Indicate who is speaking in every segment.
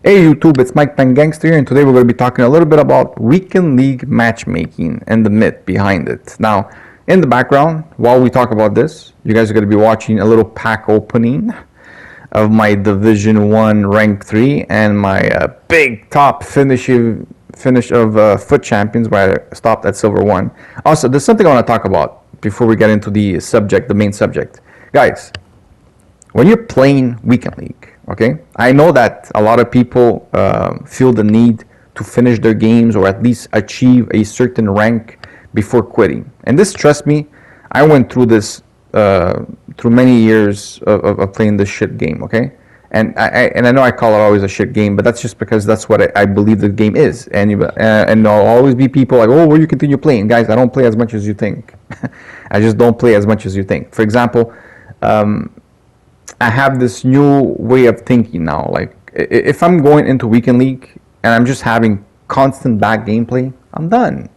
Speaker 1: Hey YouTube, it's Mike Gangster here, and today we're going to be talking a little bit about Weekend League matchmaking and the myth behind it. Now, in the background, while we talk about this, you guys are going to be watching a little pack opening of my Division 1 Rank 3 and my big top finish of Foot Champions, where I stopped at Silver 1. Also, there's something I want to talk about before we get into the main subject. Guys, when you're playing Weekend League, okay, I know that a lot of people feel the need to finish their games or at least achieve a certain rank before quitting. And this, trust me, I went through this through many years of playing this shit game, okay? And I know I call it always a shit game, but that's just because that's what I believe the game is. And there'll always be people like, oh, will you continue playing? Guys, I don't play as much as you think. I just don't play as much as you think. For example, I have this new way of thinking now. Like, if I'm going into Weekend League and I'm just having constant bad gameplay, I'm done.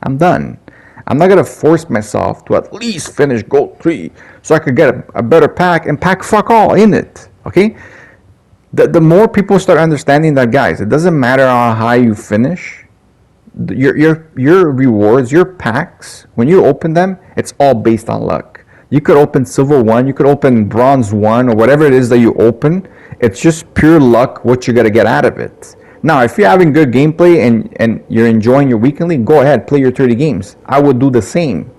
Speaker 1: I'm not going to force myself to at least finish Gold 3 so I could get a better pack and pack fuck all in it, okay? The more people start understanding that, guys, it doesn't matter how high you finish. Your rewards, your packs, when you open them, it's all based on luck. You could open Silver 1, you could open Bronze 1, or whatever it is that you open. It's just pure luck what you're going to get out of it. Now, if you're having good gameplay and you're enjoying your Weekend League, go ahead, play your 30 games. I would do the same.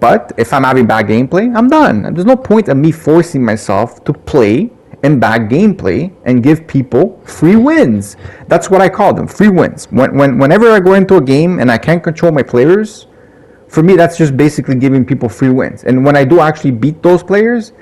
Speaker 1: But if I'm having bad gameplay, I'm done. There's no point in me forcing myself to play in bad gameplay and give people free wins. That's what I call them, free wins. Whenever I go into a game and I can't control my players, for me, that's just basically giving people free wins. And when I do actually beat those players,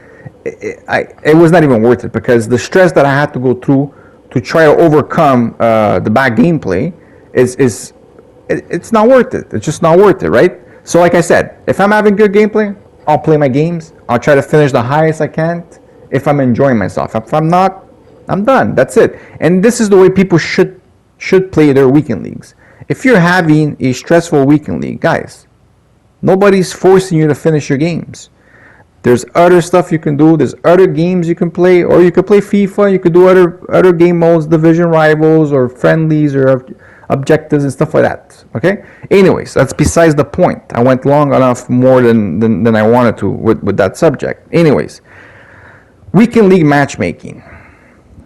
Speaker 1: it was not even worth it, because the stress that I had to go through to try to overcome the bad gameplay it's not worth it. It's just not worth it, right? So like I said, if I'm having good gameplay, I'll play my games. I'll try to finish the highest I can if I'm enjoying myself. If I'm not, I'm done. That's it. And this is the way people should play their Weekend Leagues. If you're having a stressful Weekend League, guys, nobody's forcing you to finish your games. There's other stuff you can do. There's other games you can play, or you could play FIFA. You could do other game modes, division rivals, or friendlies, or objectives and stuff like that. Okay. Anyways, that's besides the point. I went long enough, more than I wanted to with that subject. Anyways, Weekend League matchmaking.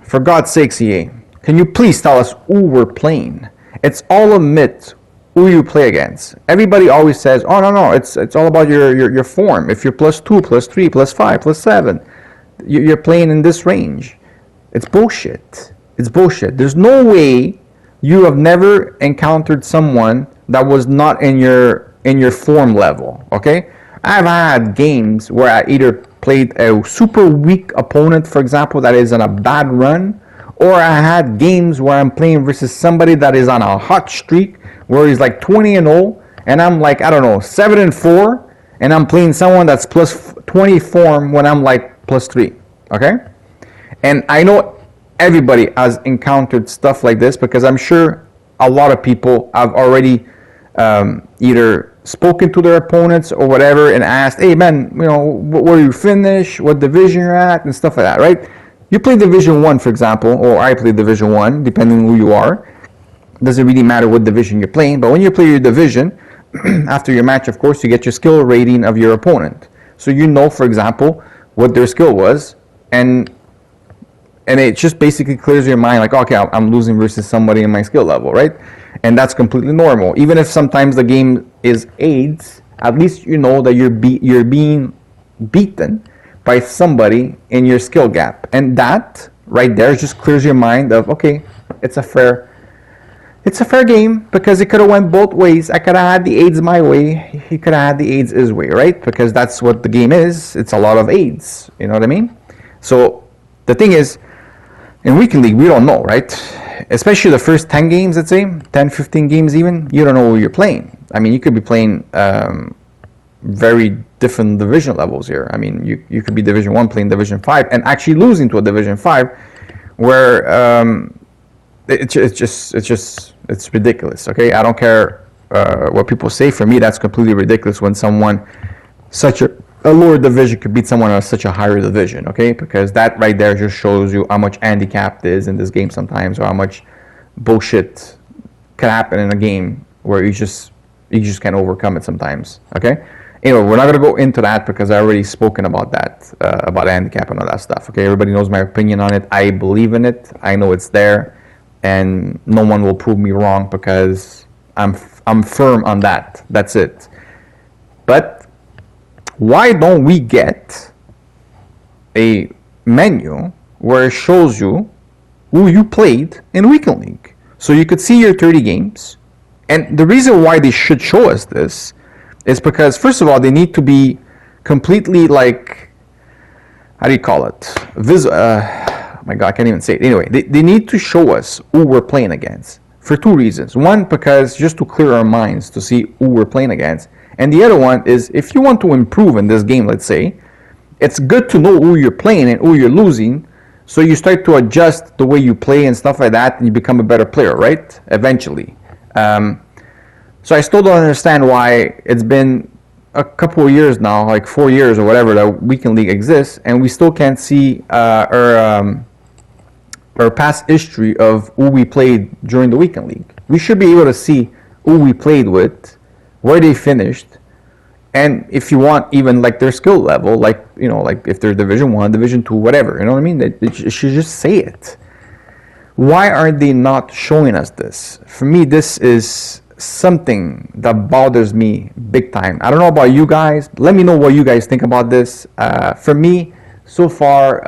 Speaker 1: For God's sakes, EA, can you please tell us who we're playing? It's all a myth. Who you play against. Everybody always says, oh no, it's all about your form. If you're +2, +3, +5, +7, you're playing in this range. It's bullshit. It's bullshit. There's no way you have never encountered someone that was not in your form level. Okay, I've had games where I either played a super weak opponent, for example, that is on a bad run, or I had games where I'm playing versus somebody that is on a hot streak, where he's like 20-0, and I'm like, I don't know, 7-4, and I'm playing someone that's +20 form when I'm like +3, okay? And I know everybody has encountered stuff like this, because I'm sure a lot of people have already either spoken to their opponents or whatever and asked, hey man, where you finish, what division you're at, and stuff like that, right? You play Division 1, for example, or I play Division 1, depending on who you are. Doesn't really matter what division you're playing, but when you play your division, after your match, of course, you get your skill rating of your opponent. So you know, for example, what their skill was, and it just basically clears your mind, like, okay, I'm losing versus somebody in my skill level, right? And that's completely normal. Even if sometimes the game is AIDS, at least you know that you're being beaten by somebody in your skill gap. And that right there just clears your mind of, okay, it's a fair game, because it could have went both ways. I could have had the AIDS my way. He could have had the AIDS his way, right? Because that's what the game is. It's a lot of AIDS. You know what I mean? So the thing is, in Weekend League, we don't know, right? Especially the first 10 games, let's say, 10, 15 games even, you don't know who you're playing. I mean, you could be playing very different division levels here. I mean, you could be Division 1 playing Division 5 and actually losing to a Division 5 where it's ridiculous. Okay, I don't care what people say. For me, that's completely ridiculous when someone such a a lower division could beat someone on such a higher division, okay? Because that right there just shows you how much handicapped is in this game sometimes, or how much bullshit can happen in a game where you just can't overcome it sometimes, okay? Anyway, we're not gonna go into that because I already spoken about that, about handicap and all that stuff, okay? Everybody knows my opinion on it. I believe in it. I know it's there, and no one will prove me wrong because I'm firm on that. That's it. But why don't we get a menu where it shows you who you played in Weekend League? So you could see your 30 games. And the reason why they should show us this is because, first of all, they need to be completely like, how do you call it? Oh my God, I can't even say it. Anyway, they need to show us who we're playing against for two reasons. One, because just to clear our minds to see who we're playing against. And the other one is, if you want to improve in this game, let's say, it's good to know who you're playing and who you're losing, so you start to adjust the way you play and stuff like that, and you become a better player, right? Eventually. So I still don't understand why it's been a couple of years now, like 4 years or whatever, that Weekend League exists, and we still can't see our past history of who we played during the Weekend League. We should be able to see who we played with, where they finished, and if you want, even like their skill level, like, you know, like if they're Division 1, Division 2, whatever, you know what I mean? They should just say it. Why are they not showing us this? For me, this is something that bothers me big time. I don't know about you guys. Let me know what you guys think about this. For me, so far,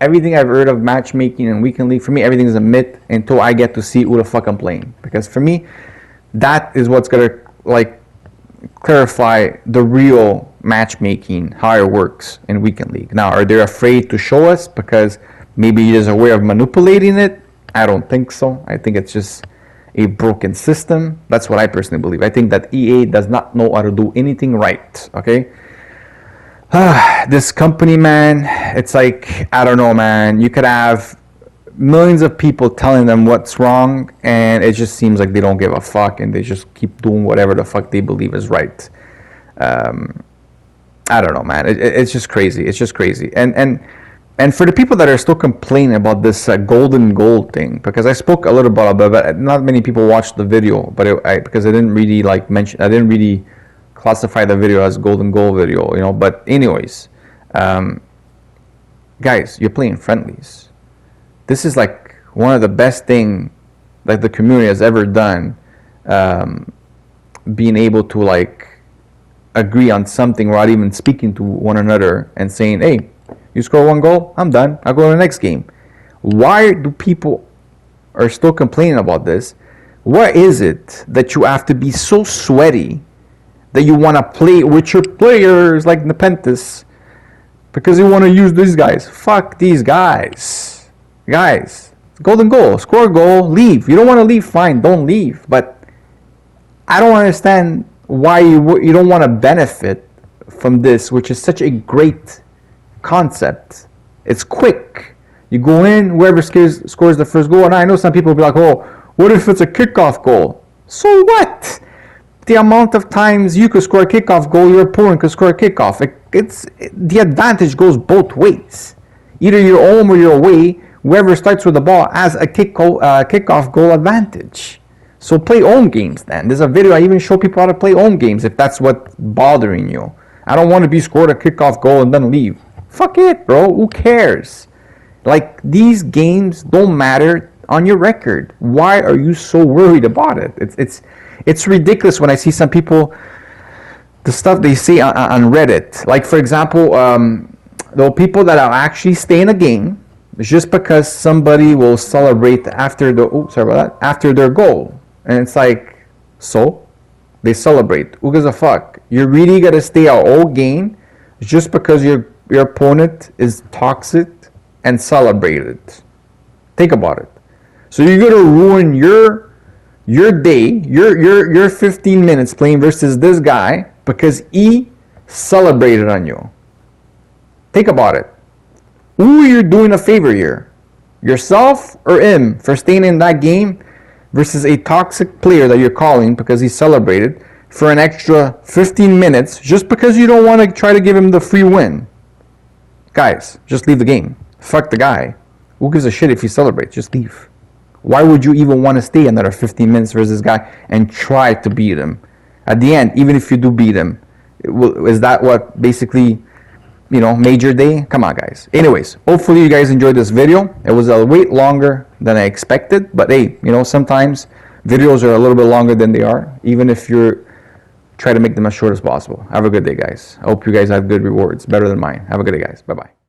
Speaker 1: everything I've heard of matchmaking and Weekend League, for me, everything is a myth until I get to see who the fuck I'm playing. Because for me, that is what's gonna like clarify the real matchmaking, how it works in Weekend League. Now, are they afraid to show us because maybe there's a way of manipulating it? I don't think so. I think it's just a broken system. That's what I personally believe. I think that EA does not know how to do anything right, okay? This company, man, it's like, I don't know, man. You could have millions of people telling them what's wrong, and it just seems like they don't give a fuck, and they just keep doing whatever the fuck they believe is right. I don't know, man. It's just crazy. It's just crazy. And for the people that are still complaining about this golden goal thing, because I spoke a little bit about it, but not many people watched the video, but because I didn't really like mention, I didn't really classify the video as golden goal video, you know. But anyways, guys, you're playing friendlies. This is like one of the best thing that the community has ever done, being able to like agree on something without even speaking to one another and saying, hey, you score one goal, I'm done, I'll go to the next game. Why do people are still complaining about this? What is it that you have to be so sweaty that you want to play with your players like Nepenthes because you want to use these guys? Fuck these guys. Guys, golden goal, score a goal, leave. You don't want to leave, fine, don't leave. But I don't understand why you don't want to benefit from this, which is such a great concept. It's quick. You go in, whoever scores the first goal, and I know some people will be like, oh, what if it's a kickoff goal? So what? The amount of times you could score a kickoff goal, your opponent could score a kickoff. The advantage goes both ways. Either you're home or you're away, whoever starts with the ball has a kickoff goal advantage. So play home games then. There's a video I even show people how to play home games if that's what's bothering you. I don't want to be scored a kickoff goal and then leave. Fuck it, bro. Who cares? Like, these games don't matter on your record. Why are you so worried about it? It's ridiculous when I see some people, the stuff they say on Reddit. Like, for example, the people that are actually stay in a game just because somebody will celebrate after their goal. And it's like, so? They celebrate. Who gives a fuck? You're really gonna stay a whole game just because your opponent is toxic and celebrate it. Think about it. So you're gonna ruin your day, your 15 minutes playing versus this guy because he celebrated on you. Think about it. Who are you doing a favor here? Yourself or him for staying in that game versus a toxic player that you're calling because he celebrated for an extra 15 minutes just because you don't want to try to give him the free win. Guys, just leave the game. Fuck the guy. Who gives a shit if he celebrates? Just leave. Why would you even want to stay another 15 minutes versus this guy and try to beat him? At the end, even if you do beat him, is that what basically, made your day? Come on, guys. Anyways, hopefully you guys enjoyed this video. It was a way longer than I expected, but hey, sometimes videos are a little bit longer than they are, even if you're try to make them as short as possible. Have a good day, guys. I hope you guys have good rewards, better than mine. Have a good day, guys. Bye-bye.